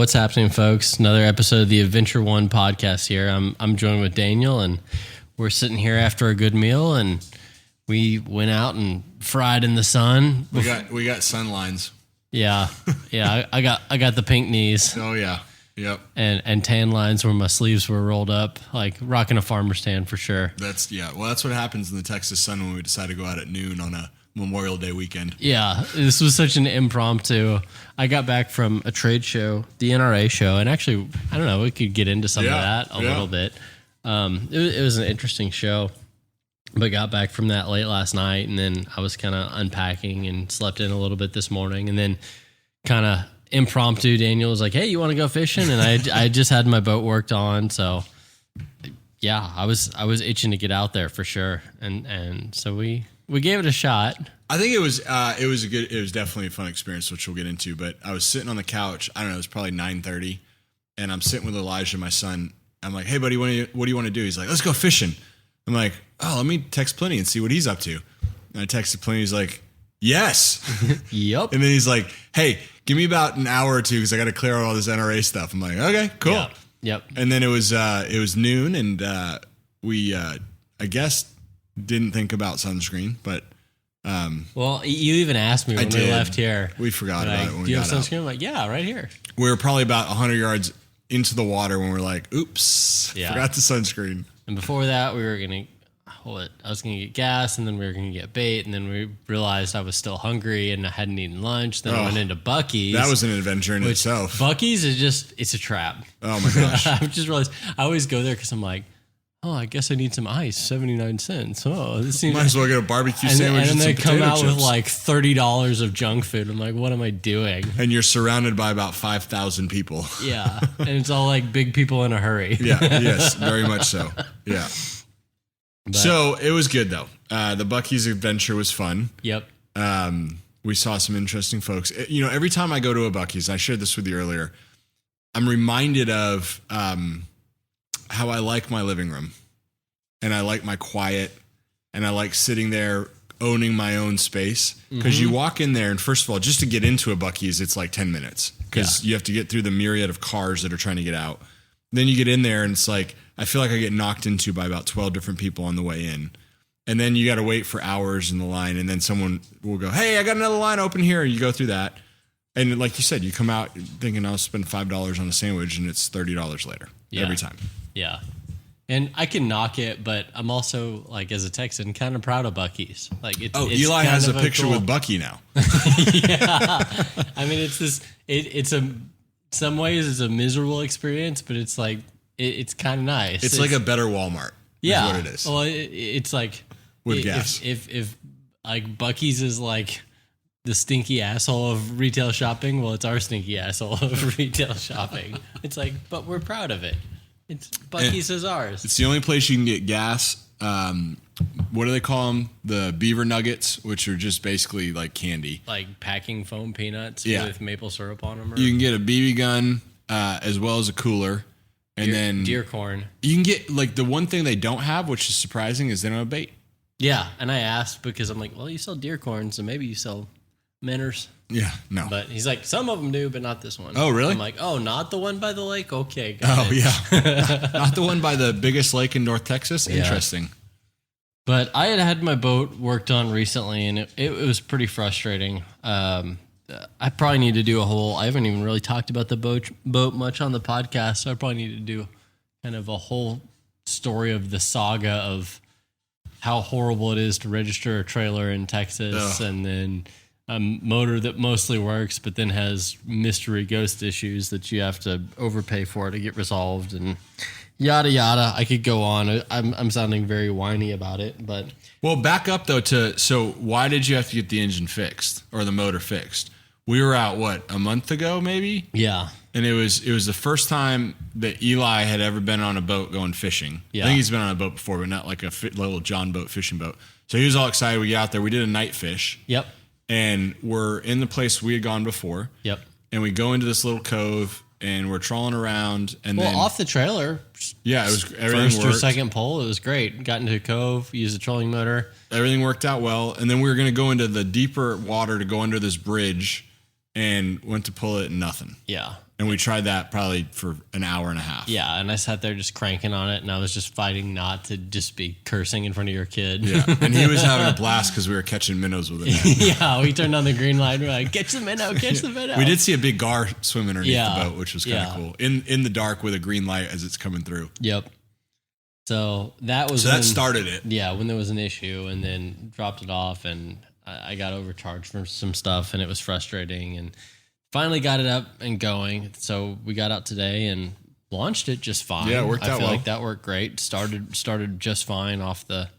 What's happening, folks? Another episode of the Adventure One podcast here. I'm joined with Daniel, and we're sitting here after a good meal, and we went out and fried in the sun. We got sun lines. Yeah. I got the pink knees. Oh yeah. Yep. And tan lines where my sleeves were rolled up, like rocking a farmer's tan for sure. That's what happens in the Texas sun when we decide to go out at noon on a Memorial Day weekend. Yeah, this was such an impromptu. I got back from a trade show, the NRA show, and actually, I don't know, we could get into some of that a little bit. It was an interesting show, but got back from that late last night, and then I was kind of unpacking and slept in a little bit this morning, and then kind of impromptu, Daniel was like, "Hey, you want to go fishing?" And I just had my boat worked on, so yeah, I was itching to get out there for sure, and so we gave it a shot. I think it was definitely a fun experience, which we'll get into. But I was sitting on the couch. I don't know, it was probably 9:30, and I'm sitting with Elijah, my son. I'm like, "Hey, buddy, what do you want to do?" He's like, "Let's go fishing." I'm like, "Oh, let me text Pliny and see what he's up to." And I texted Pliny. He's like, "Yes." Yep. And then he's like, "Hey, give me about an hour or two because I got to clear out all this NRA stuff." I'm like, "Okay, cool." Yep. And then it was noon, and we I guess didn't think about sunscreen, but well, you even asked me when we left here. We forgot about it when we got out. Do you have sunscreen? I'm like, yeah, right here. We were probably about 100 yards into the water when we were like, "Oops, forgot the sunscreen." And before that, I was gonna get gas, and then we were gonna get bait, and then we realized I was still hungry and I hadn't eaten lunch. Then I went into Buc-ee's. That was an adventure in itself. Buc-ee's it's a trap. Oh my gosh! I just realized I always go there because I'm like, oh, I guess I need some ice, 79 cents. Oh, this seems. Might as well get a barbecue sandwich and and they some come potato out chips. with like $30 of junk food. I'm like, what am I doing? And you're surrounded by about 5,000 people. Yeah, and it's all like big people in a hurry. Yeah, yes, very much so. Yeah. So it was good though. The Buc-ee's adventure was fun. Yep. We saw some interesting folks. You know, every time I go to a Buc-ee's, I shared this with you earlier, I'm reminded of how I like my living room, and I like my quiet, and I like sitting there owning my own space. Because you walk in there, and first of all, just to get into a Buc-ee's, it's like 10 minutes because you have to get through the myriad of cars that are trying to get out. Then you get in there, and it's like, I feel like I get knocked into by about 12 different people on the way in. And then you got to wait for hours in the line, and then someone will go, "Hey, I got another line open here." And you go through that. And like you said, you come out thinking I'll spend $5 on a sandwich, and it's $30 later every time. Yeah. And I can knock it, but I'm also, like, as a Texan, kind of proud of Buc-ee's. Like, it's Eli has a picture with Bucky now. Yeah. I mean, some ways it's a miserable experience, but it's like, it's kind of nice. It's like a better Walmart. Yeah. Is what it is. Well, it's like, with gas. If like Buc-ee's is like the stinky asshole of retail shopping, well, it's our stinky asshole of retail shopping. It's like, but we're proud of it. It's Buc-ee's is ours. It's the only place you can get gas. What do they call them? The beaver nuggets, which are just basically like candy. Like packing foam peanuts with maple syrup on them. You can get a BB gun as well as a cooler. And then deer corn. You can get, like, the one thing they don't have, which is surprising, is they don't have bait. Yeah, and I asked because I'm like, well, you sell deer corn, so maybe you sell minnows. Yeah, no. But he's like, some of them do, but not this one. Oh, really? I'm like, oh, not the one by the lake? Okay, got it. Yeah. Not the one by the biggest lake in North Texas? Yeah. Interesting. But I had my boat worked on recently, and it was pretty frustrating. I probably need to do I haven't even really talked about the boat much on the podcast, so I probably need to do kind of a whole story of the saga of how horrible it is to register a trailer in Texas. Ugh. And then a motor that mostly works, but then has mystery ghost issues that you have to overpay for to get resolved, and yada yada. I could go on. I'm sounding very whiny about it, but well, back up though so why did you have to get the engine fixed or the motor fixed? We were out a month ago maybe? Yeah. And it was the first time that Eli had ever been on a boat going fishing. Yeah. I think he's been on a boat before, but not like a little John boat fishing boat. So he was all excited. We got out there. We did a night fish. Yep. And we're in the place we had gone before. Yep. And we go into this little cove, and we're trawling around. And then off the trailer. Yeah, it was everything first worked. Or second pole. It was great. Got into a cove, used a trolling motor. Everything worked out well. And then we were going to go into the deeper water to go under this bridge, and went to pull it, and nothing. Yeah. And we tried that probably for an hour and a half. Yeah, and I sat there just cranking on it, and I was just fighting not to just be cursing in front of your kid. Yeah, and he was having a blast because we were catching minnows with it. Yeah, we turned on the green light. We're like, catch the minnow, catch the minnow. We did see a big gar swim underneath the boat, which was kind of cool. In the dark with a green light as it's coming through. Yep. So that was that started it. Yeah, when there was an issue, and then dropped it off, and I got overcharged for some stuff, and it was frustrating, and finally got it up and going. So we got out today and launched it just fine. Yeah, it worked out well. I feel like that worked great. Started just fine off the.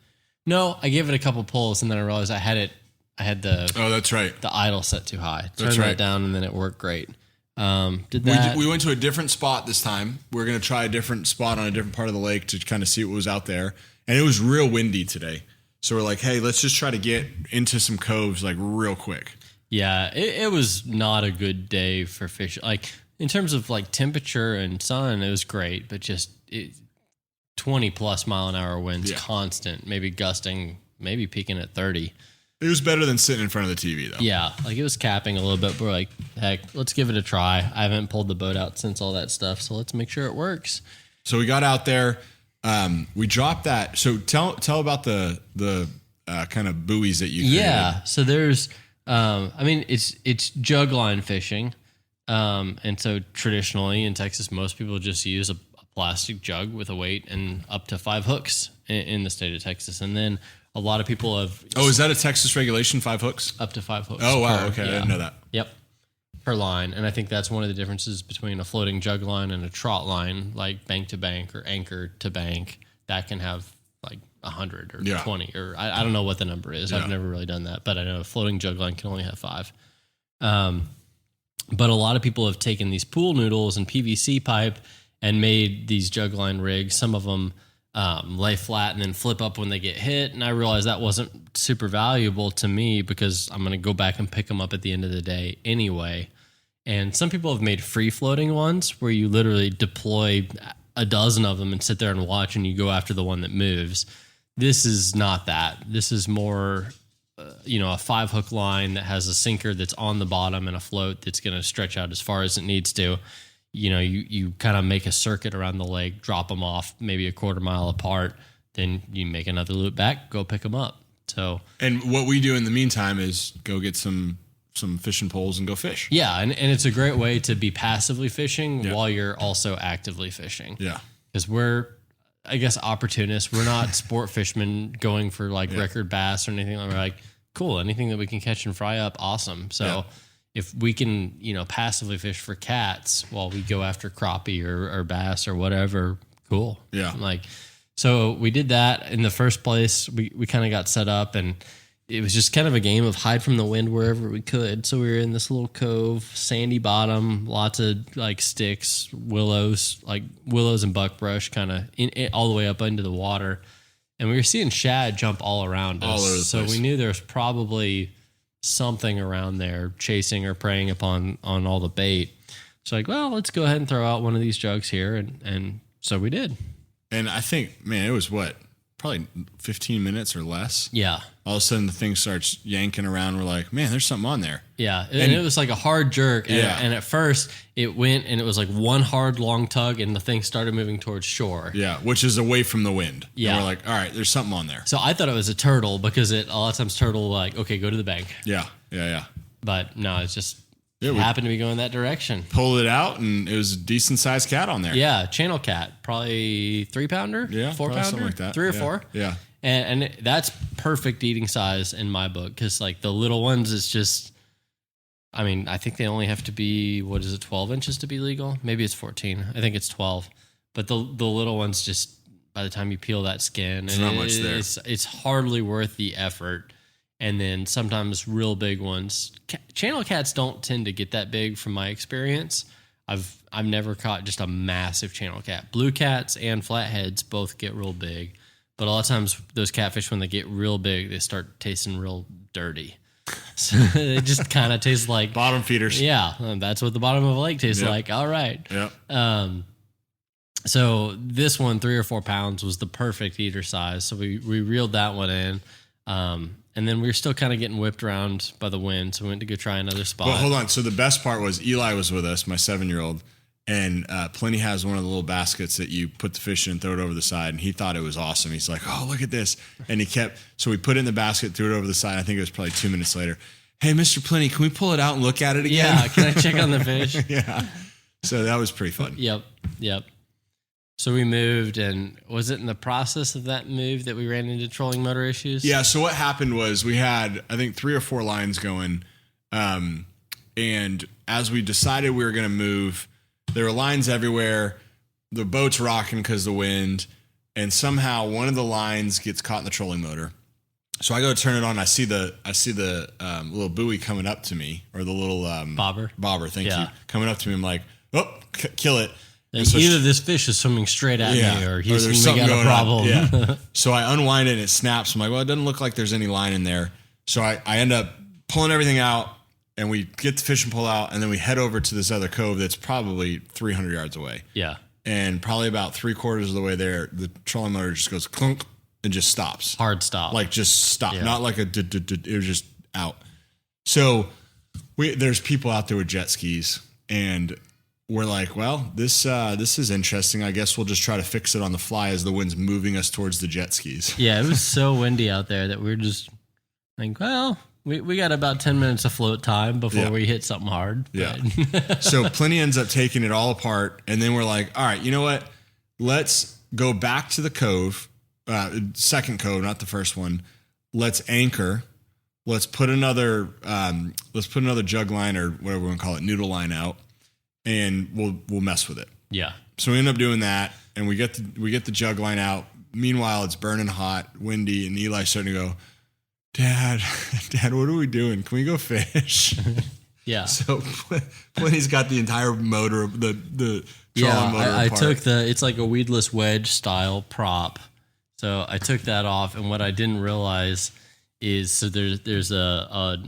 No, I gave it a couple pulls, and then I realized I had the. Oh, that's right. The idle set too high. Turned that down, and then it worked great. We went to a different spot this time. We're going to try a different spot on a different part of the lake to kind of see what was out there. And it was real windy today. So we're like, hey, let's just try to get into some coves like real quick. Yeah, it was not a good day for fishing. Like in terms of like temperature and sun, it was great, but just 20 plus mile an hour winds, constant, maybe gusting, maybe peaking at 30. It was better than sitting in front of the TV though. Yeah, like it was capping a little bit, but we're like, heck, let's give it a try. I haven't pulled the boat out since all that stuff, so let's make sure it works. So we got out there, we dropped that. So tell about the kind of buoys that you created. Yeah, so there's it's jug line fishing. And so traditionally in Texas, most people just use a plastic jug with a weight and up to 5 hooks in the state of Texas. And then a lot of people have... Oh, is that a Texas regulation, 5 hooks? Up to 5 hooks. Oh, wow. Okay. I didn't know that. Yep. Per line. And I think that's one of the differences between a floating jug line and a trot line, like bank to bank or anchor to bank. That can have like 100 or 20 or I don't know what the number is. I've never really done that, but I know a floating jug line can only have 5. But a lot of people have taken these pool noodles and PVC pipe and made these jug line rigs. Some of them lay flat and then flip up when they get hit. And I realized that wasn't super valuable to me because I'm going to go back and pick them up at the end of the day anyway. And some people have made free floating ones where you literally deploy a dozen of them and sit there and watch and you go after the one that moves. This is not that. This is more, a 5 hook line that has a sinker that's on the bottom and a float that's going to stretch out as far as it needs to. You kind of make a circuit around the lake, drop them off maybe a quarter mile apart. Then you make another loop back, go pick them up. So, and what we do in the meantime is go get some fishing poles and go fish. Yeah, and it's a great way to be passively fishing while you're also actively fishing. Yeah. Because we're, I guess, opportunists. We're not sport fishermen going for record bass or anything. We're like, cool, anything that we can catch and fry up, awesome. So if we can, passively fish for cats while we go after crappie or bass or whatever, cool. Yeah. So we did that in the first place. We kind of got set up and it was just kind of a game of hide from the wind wherever we could. So we were in this little cove, sandy bottom, lots of sticks, willows and buckbrush kind of all the way up into the water. And we were seeing shad jump all around us. All over the so place. We knew there was probably something around there chasing or preying upon all the bait. So let's go ahead and throw out one of these jugs here. And so we did. And I think, it was probably 15 minutes or less. Yeah. All of a sudden the thing starts yanking around. We're like, man, there's something on there. Yeah. And it was like a hard jerk. And at first it went and it was like one hard long tug and the thing started moving towards shore. Yeah. Which is away from the wind. Yeah. And we're like, all right, there's something on there. So I thought it was a turtle because a lot of times turtle okay, go to the bank. Yeah. Yeah. But no, it's just happened to be going that direction. Pulled it out and it was a decent sized cat on there. Yeah. Channel cat, probably 3-pounder. Yeah. 4-pounder, something like that. 3 or 4. Yeah. And that's perfect eating size in my book because the little ones, it's just, I think they only have to be, 12 inches to be legal? Maybe it's 14. I think it's 12. But the little ones just, by the time you peel that skin, it's not much there. It's hardly worth the effort. And then sometimes real big ones. Channel cats don't tend to get that big from my experience. I've never caught just a massive channel cat. Blue cats and flatheads both get real big. But a lot of times those catfish, when they get real big, they start tasting real dirty. So they just kind of taste like... bottom feeders. Yeah, that's what the bottom of a lake tastes like. All right. Yep. So this one, 3 or 4 pounds, was the perfect eater size. So we reeled that one in. And then we were still kind of getting whipped around by the wind, so we went to go try another spot. Well, hold on. So the best part was Eli was with us, my 7-year-old, and Pliny has one of the little baskets that you put the fish in and throw it over the side, and he thought it was awesome. He's like, oh, look at this. And so we put it in the basket, threw it over the side. I think it was probably 2 minutes later. Hey, Mr. Pliny, can we pull it out and look at it again? Yeah, can I check on the fish? Yeah. So that was pretty fun. Yep. So we moved, and was it in the process of that move that we ran into trolling motor issues? Yeah, so what happened was we had, I think, 3 or 4 lines going, and as we decided we were going to move, there were lines everywhere, the boat's rocking because of the wind, and somehow one of the lines gets caught in the trolling motor. So I go to turn it on, I see the little buoy coming up to me, or the little... Bobber, thank you. Coming up to me, I'm like, oh, kill it. And so either this fish is swimming straight at me, or he's got a problem. Yeah. So I unwind it and it snaps. I'm like, well, it doesn't look like there's any line in there. So I end up pulling everything out, and we get the fishing pole out, and then we head over to this other cove that's probably 300 yards away. Yeah. And probably about 3/4 of the way there, the trolling motor just goes clunk and just stops. Hard stop. Like just stop. Yeah. Not like it was just out. So there's people out there with jet skis, and we're like, well, this is interesting. I guess we'll just try to fix it on the fly as the wind's moving us towards the jet skis. Yeah, it was so windy out there that we were just like, well, we got about 10 minutes of float time before we hit something hard. Yeah. So Pliny ends up taking it all apart, and then we're like, all right, you know what? Let's go back to the cove, second cove, not the first one. Let's anchor. Let's put another jug line, or whatever we want to call it, noodle line out, and we'll mess with it. Yeah. So we end up doing that, and we get the jug line out. Meanwhile, it's burning hot, windy, and Eli's starting to go, Dad, what are we doing? Can we go fish? Yeah. So Pliny's got the entire motor, the trolling motor I apart. took it's like a weedless wedge style prop. So I took that off, and what I didn't realize is, so there's a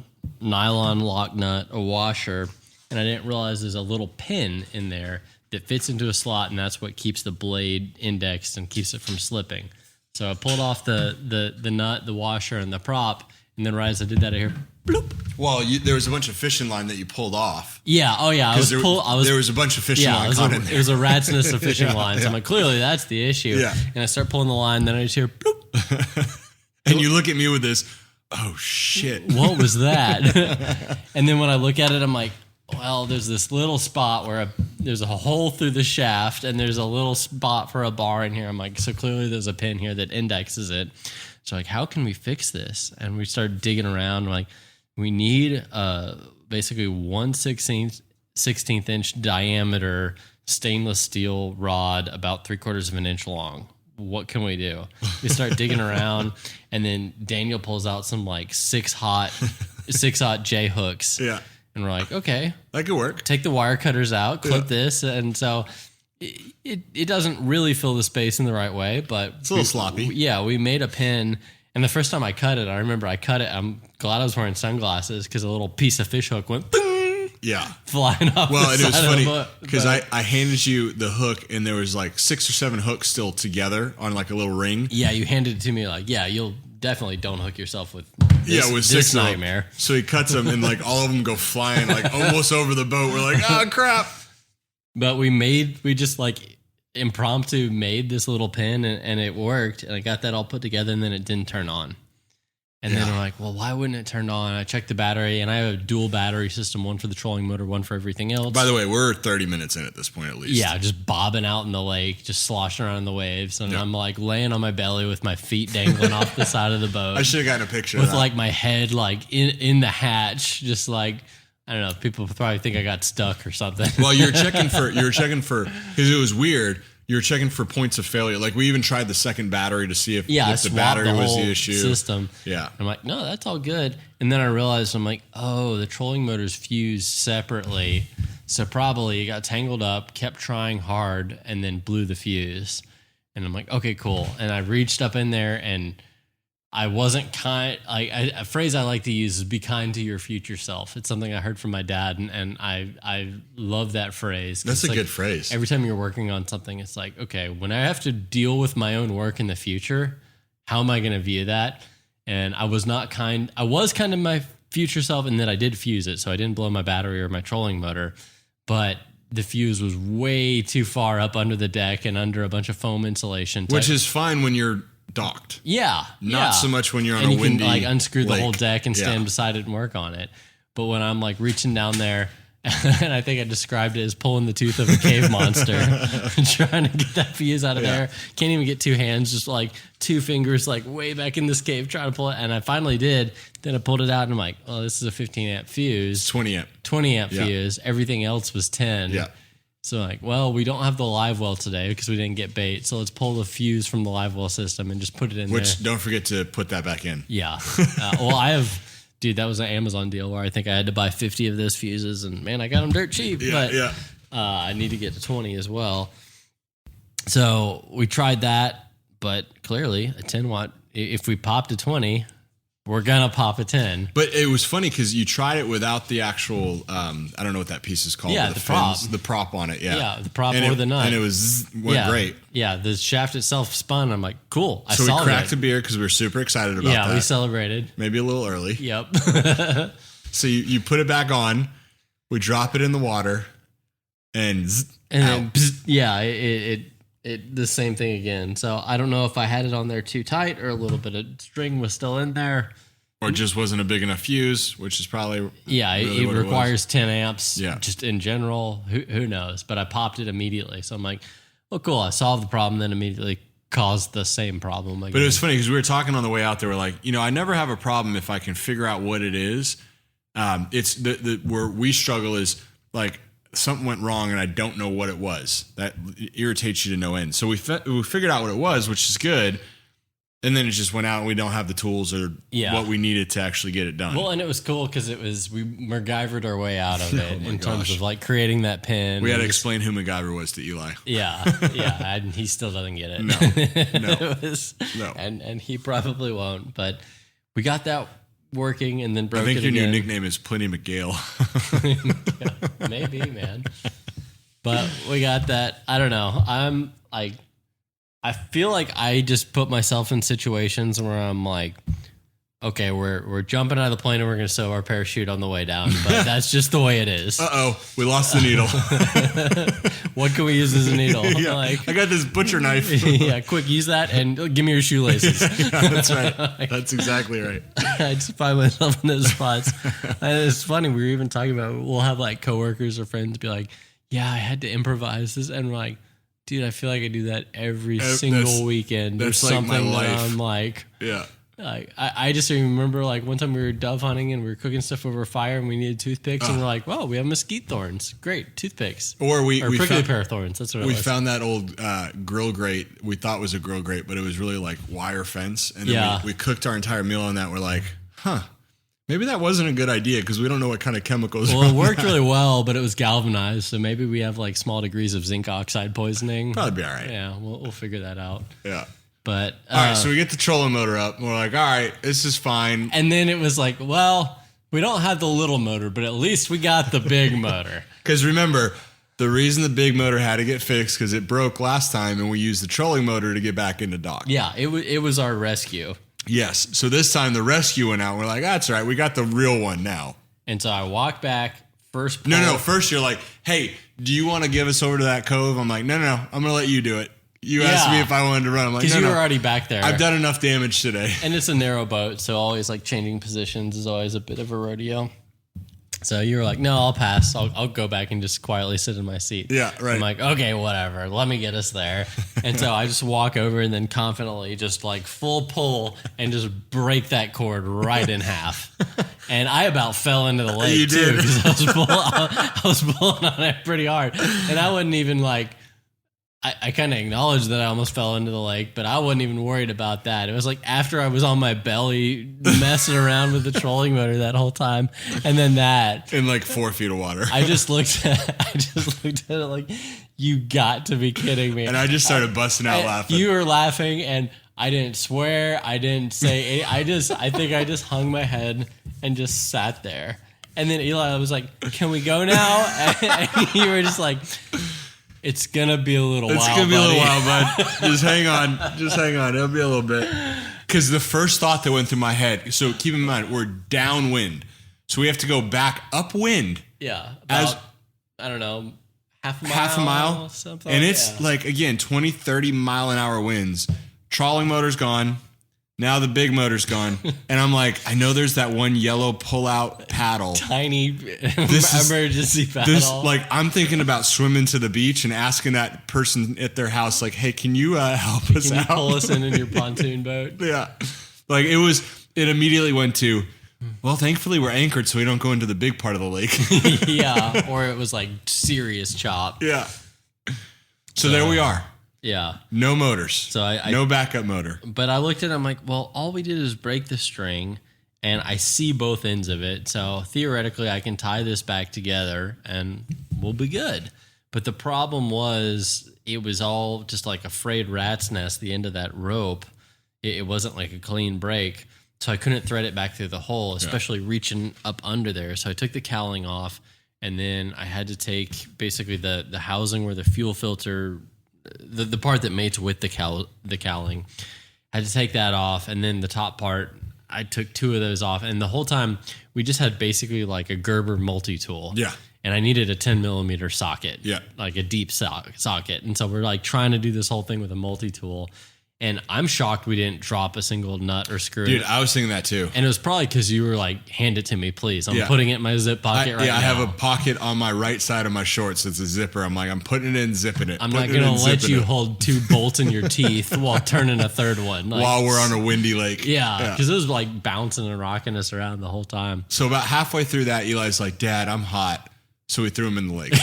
nylon lock nut, a washer, and I didn't realize there's a little pin in there that fits into a slot, and that's what keeps the blade indexed and keeps it from slipping. So I pulled off the nut, the washer, and the prop, and then right as I did that, I hear bloop. Well, there was a bunch of fishing line that you pulled off. Yeah, oh yeah. There was a bunch of fishing line caught in there. It was a rat's nest of fishing lines. So I'm like, clearly that's the issue. Yeah. And I start pulling the line, then I just hear bloop. And you look at me with this, oh shit. What was that? And then when I look at it, I'm like, well, there's this little spot where there's a hole through the shaft, and there's a little spot for a bar in here. I'm like, so clearly there's a pin here that indexes it. So like, how can we fix this? And we start digging around. We're like, we need basically 1/16 inch diameter stainless steel rod, about 3/4 of an inch long. What can we do? We start digging around, and then Daniel pulls out some like 6-aught J hooks. Yeah. And we're like, okay, that could work. Take the wire cutters out, clip this. And so it doesn't really fill the space in the right way, but it's a little sloppy. We made a pin. And the first time I cut it, I remember I cut it. I'm glad I was wearing sunglasses, because a little piece of fish hook went boom, flying off. Well, and it was funny because I handed you the hook, and there was like 6 or 7 hooks still together on like a little ring. Yeah, you handed it to me like, you'll definitely don't hook yourself with with 6 nightmare. So he cuts them, and like all of them go flying like almost over the boat. We're like, oh crap. But we just like impromptu made this little pin, and it worked, and I got that all put together, and then it didn't turn on. And then I'm like, well, why wouldn't it turn on? I checked the battery, and I have a dual battery system, one for the trolling motor, one for everything else. By the way, we're 30 minutes in at this point at least. Yeah, just bobbing out in the lake, just sloshing around in the waves. And I'm like laying on my belly with my feet dangling off the side of the boat. I should have gotten a picture with of that. Like my head like in the hatch, just like, I don't know, people probably think I got stuck or something. Well, you were checking for, because it was weird. You were checking for points of failure. Like we even tried the second battery to see if the battery was the issue. System. Yeah. I'm like, no, that's all good. And then I realized, I'm like, oh, the trolling motor's fused separately. So probably it got tangled up, kept trying hard, and then blew the fuse. And I'm like, okay, cool. And I reached up in there, and I wasn't kind. A phrase I like to use is "be kind to your future self." It's something I heard from my dad, and I love that phrase. That's a good phrase. Every time you're working on something, it's like, okay, when I have to deal with my own work in the future, how am I going to view that? and I was kind of my future self, and then I did fuse it, so I didn't blow my battery or my trolling motor, but the fuse was way too far up under the deck and under a bunch of foam insulation. Which is fine when you're docked. Yeah. Not so much when you're on and a windy you can like unscrew lake. the whole deck and stand beside it and work on it. But when I'm like reaching down there, and I think I described it as pulling the tooth of a cave monster, trying to get that fuse out of there. Can't even get two hands, just like two fingers, like way back in this cave trying to pull it. And I finally did. Then I pulled it out and I'm like, oh, this is a 15 amp fuse. 20 amp. 20 amp fuse. Everything else was 10. Yeah. So like, well, we don't have the live well today because we didn't get bait. So let's pull the fuse from the live well system and just put it in there. Which don't forget to put that back in. Yeah. Dude, that was an Amazon deal where I think I had to buy 50 of those fuses, and man, I got them dirt cheap. Yeah, but I need to get to 20 as well. So we tried that, but clearly a 10 watt, if we popped a 20, we're going to pop a 10. But it was funny because you tried it without the actual, I don't know what that piece is called. Yeah, the prop. The prop on it, yeah. Yeah, the prop or the nut. And it went great. Yeah, the shaft itself spun. I'm like, cool. So we cracked a beer because we were super excited about that. Yeah, we celebrated. Maybe a little early. Yep. So you put it back on, we drop it in the water, and then, yeah, it the same thing again. So I don't know if I had it on there too tight or a little bit of string was still in there. Or just wasn't a big enough fuse, which is probably really it requires 10 amps. Yeah. Just in general, who knows? But I popped it immediately, so I'm like, "Oh, cool! I solved the problem." Then immediately caused the same problem again. But it was funny because we were talking on the way out there. We're like, I never have a problem if I can figure out what it is. It's the where we struggle is like something went wrong and I don't know what it was. That irritates you to no end. So we figured out what it was, which is good. And then it just went out and we don't have the tools or what we needed to actually get it done. Well, and it was cool because we Macgyvered our way out of it in terms of like creating that pin. We had to explain who Macgyver was to Eli. Yeah, and he still doesn't get it. No. And he probably won't. But we got that working and then broke it again. I think your new nickname is Pliny McGale. Yeah, maybe, man. But we got that. I don't know. I feel like I just put myself in situations where I'm like, okay, we're jumping out of the plane and we're going to sew our parachute on the way down, but that's just the way it is. Uh-oh, we lost the needle. What can we use as a needle? Yeah, I got this butcher knife. Yeah, quick, use that and give me your shoelaces. Yeah, that's right. That's exactly right. I just find myself in those spots. And it's funny, we were even talking about, we'll have like coworkers or friends be like, yeah, I had to improvise this. And we're like, dude, I feel like I do that every single weekend. There's something that I'm like, yeah. Like I just remember like one time we were dove hunting and we were cooking stuff over a fire and we needed toothpicks and we're like, well, we have mesquite thorns. Great, toothpicks. Or we prickly pear thorns. That's what it was. We found that old grill grate. We thought was a grill grate, but it was really like wire fence. And then we cooked our entire meal on that. We're like, maybe that wasn't a good idea because we don't know what kind of chemicals. Well, it worked really well, but it was galvanized, so maybe we have like small degrees of zinc oxide poisoning. Probably be all right. Yeah, we'll figure that out. Yeah. But all right, so we get the trolling motor up, and we're like, all right, this is fine. And then it was like, well, we don't have the little motor, but at least we got the big motor. Because remember, the reason the big motor had to get fixed because it broke last time, and we used the trolling motor to get back into dock. Yeah, it was our rescue. Yes. So this time the rescue went out. We're like, that's all right. We got the real one now. And so I walked back. First pull. No. First you're like, hey, do you want to give us over to that cove? I'm like, no. I'm going to let you do it. You asked me if I wanted to run. I'm like, because you were already back there. I've done enough damage today. And it's a narrow boat, so always like changing positions is always a bit of a rodeo. So you were like, no, I'll pass. I'll go back and just quietly sit in my seat. Yeah, right. I'm like, okay, whatever. Let me get us there. And so I just walk over and then confidently just like full pull and just break that cord right in half. And I about fell into the lake too because I was pulling on it pretty hard. And I wasn't even like, I kind of acknowledged that I almost fell into the lake, but I wasn't even worried about that. It was like after I was on my belly messing around with the trolling motor that whole time, and then that in like 4 feet of water. I just looked at it like, you got to be kidding me. And I just started busting out laughing. You were laughing, and I didn't swear. I didn't say. I think I just hung my head and just sat there. And then Eli was like, "Can we go now?" And you were just like, it's going to be a little while, bud. Just hang on. It'll be a little bit. Because the first thought that went through my head, so keep in mind, we're downwind. So we have to go back upwind. Yeah. About, I don't know, half a mile. Something. And it's like, again, 20, 30 mile an hour winds. Trolling motor's gone. Now the big motor's gone. And I'm like, I know there's that one yellow pull-out paddle. Tiny emergency paddle. I'm thinking about swimming to the beach and asking that person at their house, like, hey, can you help us out? Can you pull us in your pontoon boat? Yeah. Like, it immediately went to, well, thankfully we're anchored so we don't go into the big part of the lake. Yeah. Or it was like serious chop. Yeah. So there we are. Yeah. No motors. So no backup motor. But I looked at it, I'm like, well, all we did is break the string and I see both ends of it. So theoretically I can tie this back together and we'll be good. But the problem was it was all just like a frayed rat's nest, the end of that rope. It wasn't like a clean break. So I couldn't thread it back through the hole, especially reaching up under there. So I took the cowling off and then I had to take basically the housing where the fuel filter, the part that mates with the cowling, I had to take that off, and then the top part, I took 2 of those off, and the whole time we just had basically like a Gerber multi-tool. Yeah. And I needed a 10 millimeter socket. Yeah. Like a deep socket. And so we're like trying to do this whole thing with a multi-tool. And I'm shocked we didn't drop a single nut or screw. Dude, I was thinking that too. And it was probably because you were like, hand it to me, please. I'm putting it in my zip pocket right now. I have a pocket on my right side of my shorts. It's a zipper. I'm like, I'm putting it in, zipping it. I'm not going to let you hold 2 bolts in your teeth while turning a third one. Like, while we're on a windy lake. Yeah, because it was like bouncing and rocking us around the whole time. So about halfway through that, Eli's like, Dad, I'm hot. So we threw him in the lake.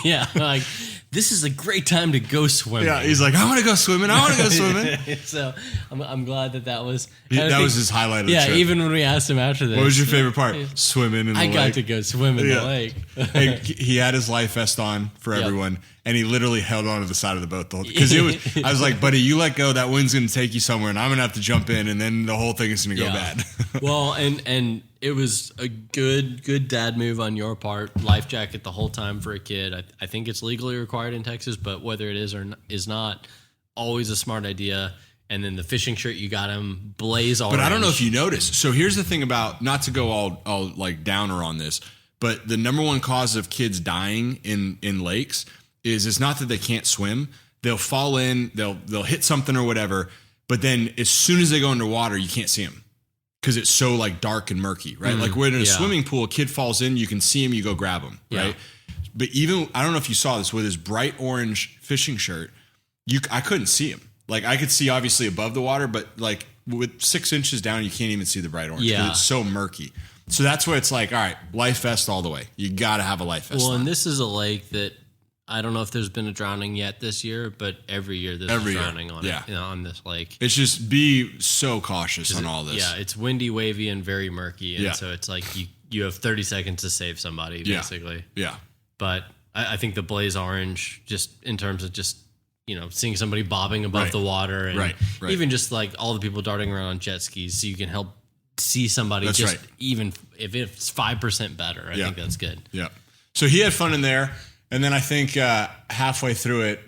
Yeah, like, this is a great time to go swimming. Yeah, he's like, I want to go swimming. I want to go swimming. So I'm glad that was... That was his highlight of the trip. Yeah, even when we asked him after this. What was your favorite part? Swimming in the lake. I got to go swim in the lake. And he had his life vest on for everyone, and he literally held on to the side of the boat because it was. I was like, buddy, you let go. That wind's going to take you somewhere, and I'm going to have to jump in, and then the whole thing is going to go bad. Well, and it was a good dad move on your part. Life jacket the whole time for a kid. I think it's legally required in Texas, but whether it is or is not, always a smart idea. And then the fishing shirt you got him, blaze orange. But I don't know if you noticed. So here's the thing about, not to go all like downer on this, but the number one cause of kids dying in lakes is it's not that they can't swim. They'll fall in, they'll hit something or whatever, but then as soon as they go underwater, you can't see them because it's so like dark and murky, right? Like when in a swimming pool, a kid falls in, you can see him, you go grab him, right? But even, I don't know if you saw this, with his bright orange fishing shirt, I couldn't see him. Like, I could see obviously above the water, but like with 6 inches down, you can't even see the bright orange because it's so murky. So that's where it's like, all right, life vest all the way. You got to have a life vest. Well, on. and this is a lake that I don't know if there's been a drowning yet this year, but every year there's a drowning on it, on this lake. It's just be so cautious on all this. Yeah, it's windy, wavy, and very murky. And so it's like you have 30 seconds to save somebody, basically. Yeah. But I think the blaze orange, just in terms of just, seeing somebody bobbing above the water and even just like all the people darting around on jet skis, so you can help see somebody even if it's 5% better. I think that's good. Yeah. So he had fun in there. And then I think halfway through it,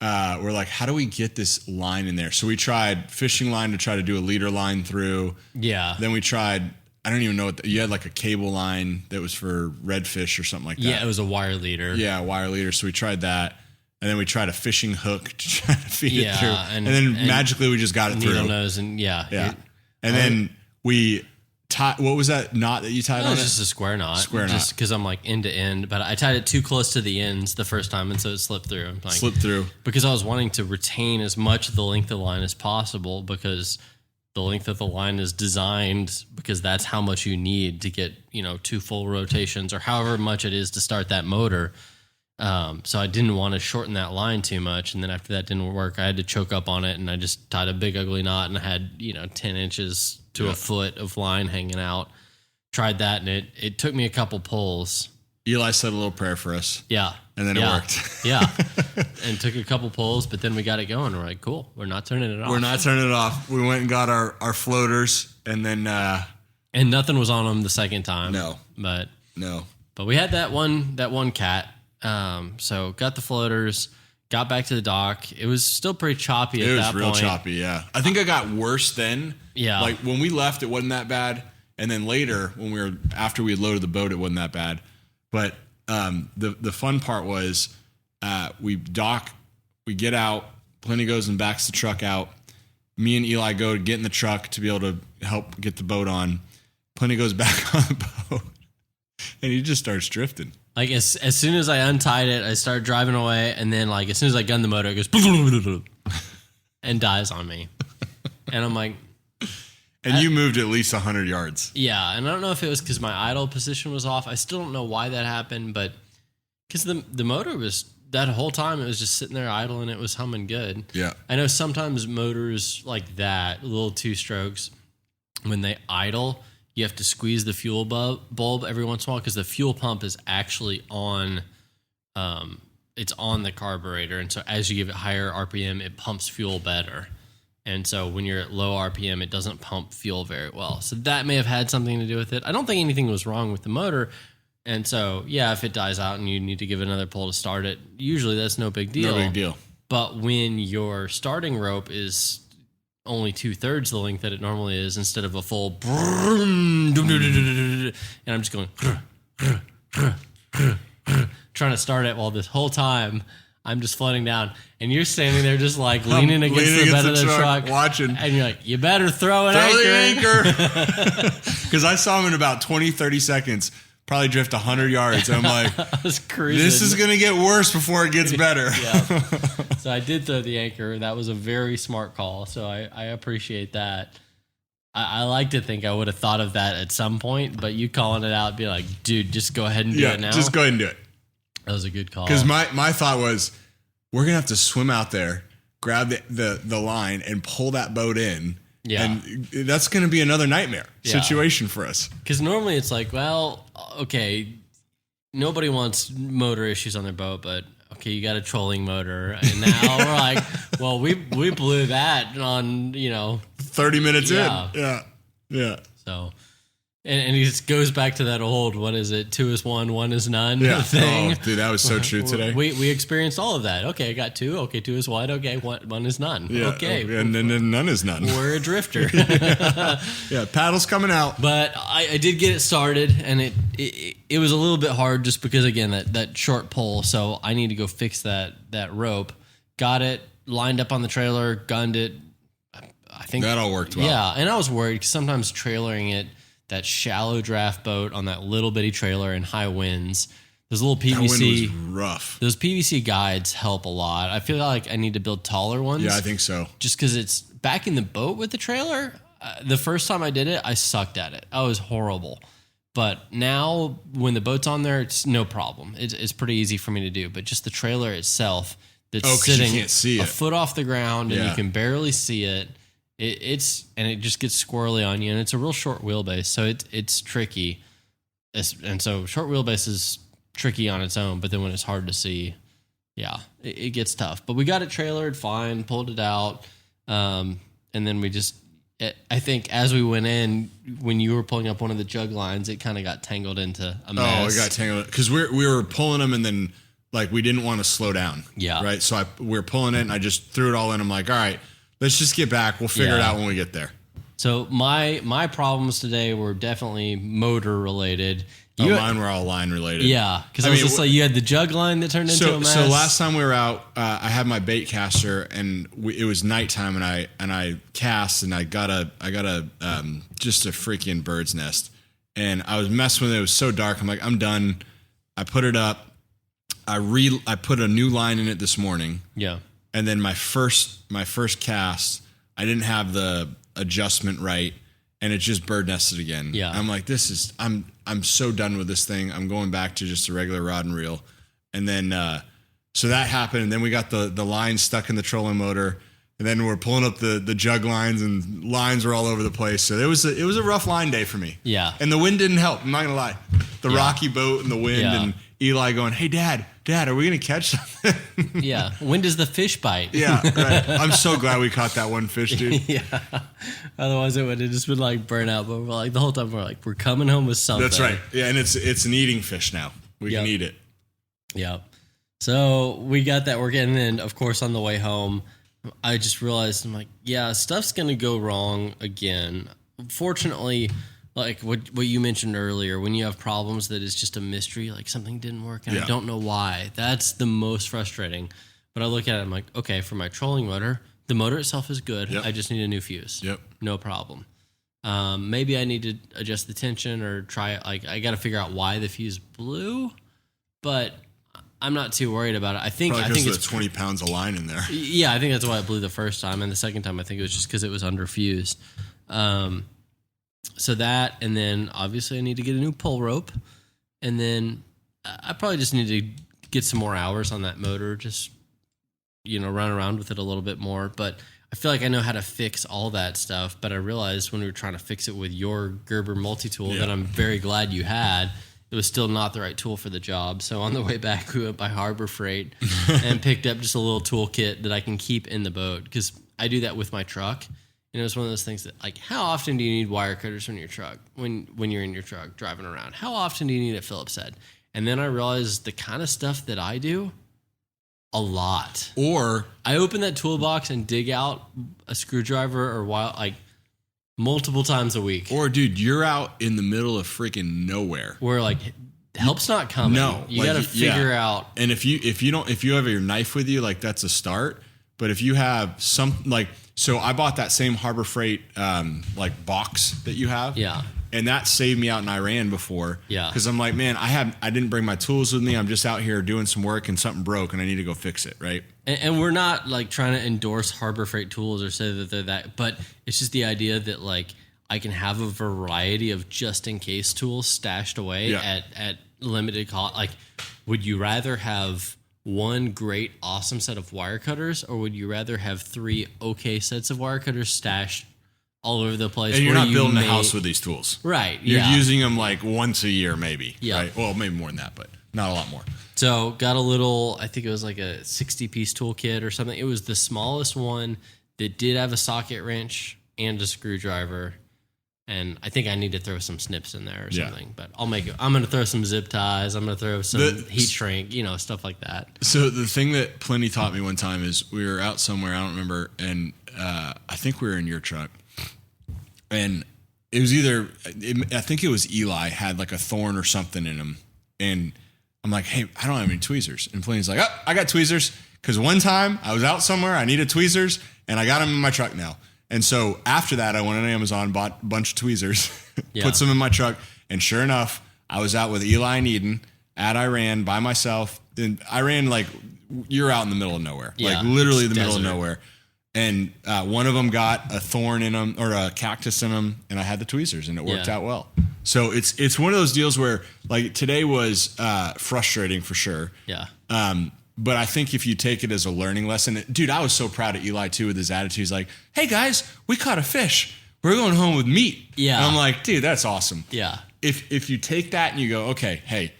we're like, how do we get this line in there? So we tried fishing line to try to do a leader line through. Yeah. Then we tried, I don't even know you had like a cable line that was for redfish or something like that. Yeah, it was a wire leader. Yeah, a wire leader. So we tried that. And then we tried a fishing hook to try to feed it through. And then magically we just got it through. Needle nose and and then we tied, what was that knot that you tied on it? It was just a square knot. Just because I'm like end to end. But I tied it too close to the ends the first time, and so it slipped through. Slipped through. Because I was wanting to retain as much of the length of the line as possible, because the length of the line is designed because that's how much you need to get, 2 full rotations or however much it is to start that motor. So I didn't want to shorten that line too much. And then after that didn't work, I had to choke up on it, and I just tied a big ugly knot, and I had, 10 inches to a foot of line hanging out. Tried that, and it took me a couple pulls. Eli said a little prayer for us. Yeah. And then it worked. Yeah. And took a couple pulls, but then we got it going. We're like, cool. We're not turning it off. We're not turning it off. We went and got our floaters, and then... and nothing was on them the second time. No. But we had that one cat. So got the floaters, got back to the dock. It was still pretty choppy at that point. It was real choppy, yeah. I think I got worse then. Yeah. Like when we left, it wasn't that bad. And then later, after we had loaded the boat, it wasn't that bad. But the fun part was we dock, we get out, Pliny goes and backs the truck out. Me and Eli go to get in the truck to be able to help get the boat on. Pliny goes back on the boat, and he just starts drifting. Like as soon as I untied it, I started driving away, and then like as soon as I gun the motor, it goes and dies on me. And I'm like, and you moved at least 100 yards. Yeah, and I don't know if it was because my idle position was off. I still don't know why that happened, but because the motor was, that whole time it was just sitting there idle and it was humming good. Yeah. I know sometimes motors like that, little two strokes, when they idle, you have to squeeze the fuel bulb every once in a while because the fuel pump is actually on, it's on the carburetor. And so as you give it higher RPM, it pumps fuel better. And so when you're at low RPM, it doesn't pump fuel very well. So that may have had something to do with it. I don't think anything was wrong with the motor. And so, yeah, if it dies out and you need to give it another pull to start it, usually that's no big deal. No big deal. But when your starting rope is only 2/3 the length that it normally is instead of a full and I'm just going trying to start it while this whole time I'm just floating down, and you're standing there just like leaning against the bed of the truck, watching, and you're like, you better throw an anchor. Because I saw him in about 20-30 seconds probably drift 100 yards. And I'm like, I was cruising. This is going to get worse before it gets better. Yeah. So I did throw the anchor. That was a very smart call. So I appreciate that. I like to think I would have thought of that at some point, but you calling it out, be like, dude, just go ahead and do it now. Just go ahead and do it. That was a good call. Because my thought was, we're going to have to swim out there, grab the line, and pull that boat in. Yeah. And that's going to be another nightmare situation for us. Because normally it's like, well, okay, nobody wants motor issues on their boat, but okay, you got a trolling motor. And now we're like, well, we blew that on, 30 minutes in. Yeah. So, and it just goes back to that old, what is it, 2 is 1, 1 is none thing. Oh, dude, that was so true today. We experienced all of that. Okay, I got 2. Okay, 2 is 1. Okay, 1 is none. Yeah, okay. And then none is none. We're a drifter. Yeah, paddle's coming out. But I did get it started, and it was a little bit hard just because, again, that short pull. So I need to go fix that rope. Got it, lined up on the trailer, gunned it. I think that all worked well. Yeah, and I was worried because sometimes trailering it, that shallow draft boat on that little bitty trailer in high winds, those little PVC, that wind was rough. Those PVC guides help a lot. I feel like I need to build taller ones. Yeah, I think so. Just because it's back in the boat with the trailer. The first time I did it, I sucked at it. I was horrible. But now when the boat's on there, it's no problem. It's pretty easy for me to do. But just the trailer itself, that's sitting you can't see a it. Foot off the ground and you can barely see it. It just gets squirrely on you, and it's a real short wheelbase, so it's tricky. And so short wheelbase is tricky on its own, but then when it's hard to see, it gets tough. But we got it trailered fine, pulled it out, and then we just, I think as we went in, when you were pulling up one of the jug lines, it kind of got tangled into a mess. Oh, it got tangled because we were pulling them, and then like we didn't want to slow down. Yeah. Right. So we were pulling it, and I just threw it all in. I'm like, all right. Let's just get back. We'll figure it out when we get there. So my problems today were definitely motor related. Mine were all line related. Yeah, because I was just like, you had the jug line that turned into a mess. So last time we were out, I had my bait caster, and it was nighttime, and I cast, and I got a just a freaking bird's nest, and I was messing with it. It was so dark. I'm like, I'm done. I put it up. I put a new line in it this morning. Yeah. And then my first cast, I didn't have the adjustment right, and it just bird nested again. Yeah. I'm like, I'm so done with this thing. I'm going back to just a regular rod and reel. And then so that happened, and then we got the line stuck in the trolling motor, and then we're pulling up the jug lines, and lines were all over the place. So it was a rough line day for me. Yeah. And the wind didn't help. I'm not gonna lie. The rocky boat and the wind and Eli going, "Hey, Dad, are we going to catch something?" Yeah. When does the fish bite? Yeah, right. I'm so glad we caught that one fish, dude. Yeah. Otherwise, it would have just been like burnout. But we're like, the whole time we're coming home with something. That's right. Yeah, and it's an eating fish now. We can eat it. Yeah. So we got that working. And then, of course, on the way home, I just realized, I'm like, yeah, stuff's going to go wrong again. Fortunately, like what you mentioned earlier, when you have problems that is just a mystery, like something didn't work and I don't know why, that's the most frustrating. But I look at it, I'm like, okay, for my trolling motor, the motor itself is good. Yep. I just need a new fuse. Yep. No problem. Maybe I need to adjust the tension or try, like, I got to figure out why the fuse blew, but I'm not too worried about it. I think it's 20 pounds of line in there. Yeah, I think that's why it blew the first time, and the second time I think it was just because it was underfused. So that, and then obviously I need to get a new pull rope, and then I probably just need to get some more hours on that motor, just run around with it a little bit more. But I feel like I know how to fix all that stuff. But I realized when we were trying to fix it with your Gerber multi-tool that I'm very glad you had, it was still not the right tool for the job. So on the way back, we went by Harbor Freight and picked up just a little toolkit that I can keep in the boat, because I do that with my truck. And it was one of those things that, like, how often do you need wire cutters in your truck when you're in your truck driving around? How often do you need it? Phillips said. And then I realized the kind of stuff that I do, a lot. Or I open that toolbox and dig out a screwdriver or like multiple times a week. Or, dude, you're out in the middle of freaking nowhere where, like, help's not coming. No, you got to figure out. And if you have your knife with you, like, that's a start. But if you have so I bought that same Harbor Freight like box that you have. Yeah. And that saved me out in Iran before. Yeah. Because I'm like, man, I didn't bring my tools with me. I'm just out here doing some work and something broke and I need to go fix it, right? And we're not like trying to endorse Harbor Freight tools or say that they're that, but it's just the idea that, like, I can have a variety of just in case tools stashed away at limited cost. Like, would you rather have one great, awesome set of wire cutters, or would you rather have 3 okay sets of wire cutters stashed all over the place? And you're not building a house with these tools. Right. You're using them like once a year, maybe. Yeah. Right? Well, maybe more than that, but not a lot more. So got a little, I think it was like a 60-piece toolkit or something. It was the smallest one that did have a socket wrench and a screwdriver. And I think I need to throw some snips in there or something, but I'm going to throw some zip ties. I'm going to throw some heat shrink, stuff like that. So the thing that Pliny taught me one time is we were out somewhere, I don't remember, and I think we were in your truck. And it was I think it was Eli had like a thorn or something in him. And I'm like, hey, I don't have any tweezers. And Pliny's like, oh, I got tweezers. Because one time I was out somewhere, I needed tweezers, and I got them in my truck now. And so after that, I went on Amazon, bought a bunch of tweezers, put some in my truck. And sure enough, I was out with Eli and Eden at Iran by myself. And Iran, like, you're out in the middle of nowhere, like literally the middle of nowhere. And one of them got a thorn in them or a cactus in them, and I had the tweezers, and it worked out well. So it's one of those deals where, like, today was frustrating for sure. Yeah. But I think if you take it as a learning lesson, dude, I was so proud of Eli too with his attitude. He's like, hey guys, we caught a fish. We're going home with meat. Yeah. And I'm like, dude, that's awesome. Yeah. If you take that and you go, okay, hey,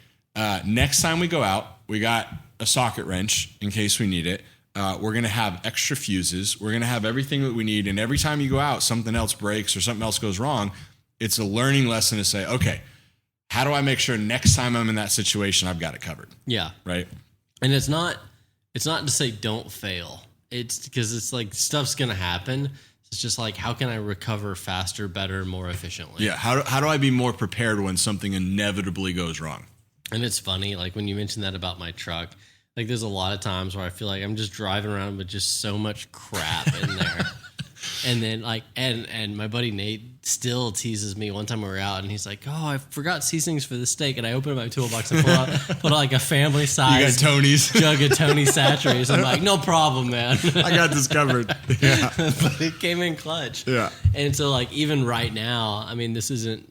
next time we go out, we got a socket wrench in case we need it. We're going to have extra fuses. We're going to have everything that we need. And every time you go out, something else breaks or something else goes wrong. It's a learning lesson to say, okay, how do I make sure next time I'm in that situation, I've got it covered? Yeah. Right. And it's not to say don't fail. It's because it's like stuff's going to happen. It's just like, how can I recover faster, better, more efficiently? Yeah. How do I be more prepared when something inevitably goes wrong? And it's funny, like when you mentioned that about my truck, like there's a lot of times where I feel like I'm just driving around with just so much crap in there. And then like, and my buddy Nate still teases me. One time we were out and he's like, oh, I forgot seasonings for the steak. And I opened my toolbox and put out like a family size jug of Tony Saturates. I'm like, no problem, man. I got this covered. Yeah. But it came in clutch. Yeah. And so like, even right now, I mean, this isn't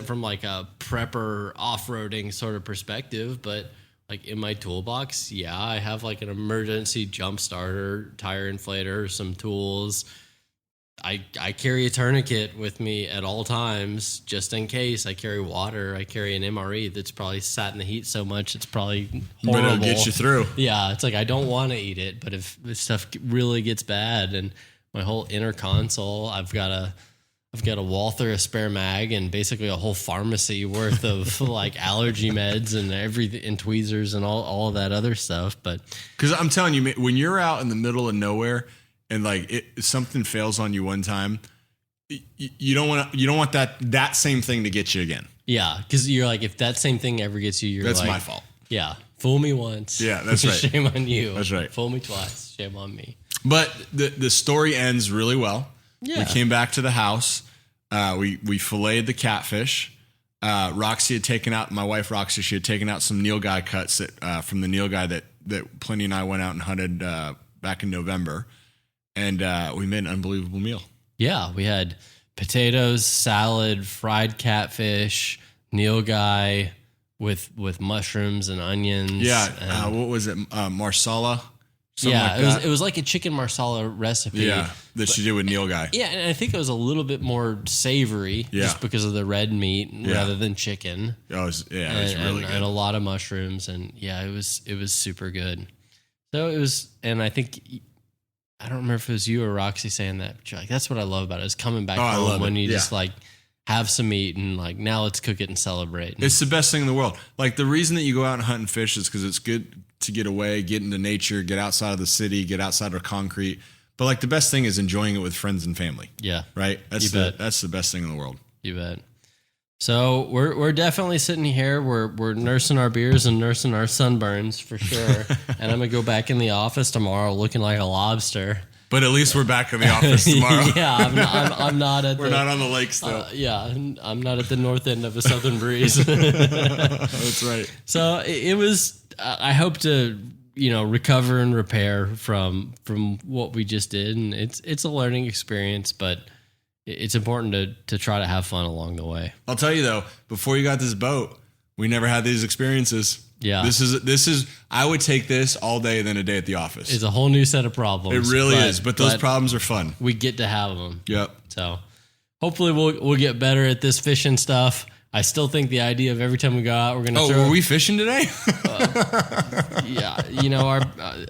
from like a prepper off-roading sort of perspective, but like in my toolbox, yeah, I have like an emergency jump starter, tire inflator, some tools. I carry a tourniquet with me at all times just in case. I carry water. I carry an MRE that's probably sat in the heat so much it's probably horrible. But it'll get you through. Yeah, it's like I don't want to eat it, but if stuff really gets bad and my whole inner console, I've got I've got a Walther, a spare mag, and basically a whole pharmacy worth of like allergy meds and everything, and tweezers and all of that other stuff. But because I'm telling you, when you're out in the middle of nowhere and like something fails on you one time, you don't want that same thing to get you again. Yeah, because you're like, if that same thing ever gets you, that's like, my fault. Yeah, fool me once. Yeah, that's right. Shame on you. That's right. Fool me twice. Shame on me. But the story ends really well. Yeah. We came back to the house. We filleted the catfish. Roxy had taken out, my wife Roxy, she had taken out some nilgai cuts from the nilgai that Pliny and I went out and hunted back in November. And we made an unbelievable meal. Yeah, we had potatoes, salad, fried catfish, nilgai with mushrooms and onions. Yeah, and, what was it? Marsala? It was like a chicken marsala recipe. Yeah, that she did with nilgai. Yeah, and I think it was a little bit more savory just because of the red meat rather than chicken. It was really good. And a lot of mushrooms, and it was super good. So it was, and I think, I don't remember if it was you or Roxy saying that, but you're like, that's what I love about it, is coming back home when you just like have some meat and like, now let's cook it and celebrate. It's the best thing in the world. Like the reason that you go out and hunt and fish is because it's good to get away, get into nature, get outside of the city, get outside of concrete. But like the best thing is enjoying it with friends and family. Yeah. Right? That's the best thing in the world. You bet. So we're definitely sitting here. We're nursing our beers and nursing our sunburns for sure. And I'm gonna go back in the office tomorrow looking like a lobster. But at least we're back in the office tomorrow. Yeah, I'm not at. We're not on the lakes though. I'm not at the north end of a southern breeze. That's right. So it was. I hope to recover and repair from what we just did, and it's a learning experience, but it's important to try to have fun along the way. I'll tell you though, before you got this boat, we never had these experiences. Yeah. This is I would take this all day than a day at the office. It's a whole new set of problems. It really is, but those problems are fun. We get to have them. Yep. So hopefully we'll get better at this fishing stuff. I still think the idea of every time we go out, we're going to throw... were we fishing today? Yeah.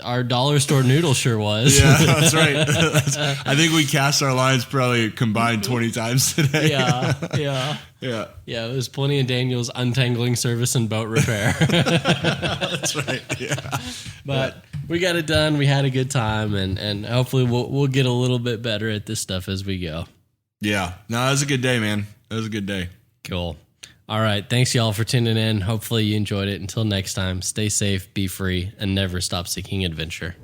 Our dollar store noodle sure was. Yeah, that's right. I think we cast our lines probably combined 20 times today. Yeah. Yeah, it was Pliny and Daniel's untangling service and boat repair. That's right, yeah. But we got it done. We had a good time, and hopefully we'll get a little bit better at this stuff as we go. Yeah. No, that was a good day, man. That was a good day. Cool. All right. Thanks, y'all, for tuning in. Hopefully you enjoyed it. Until next time, stay safe, be free, and never stop seeking adventure.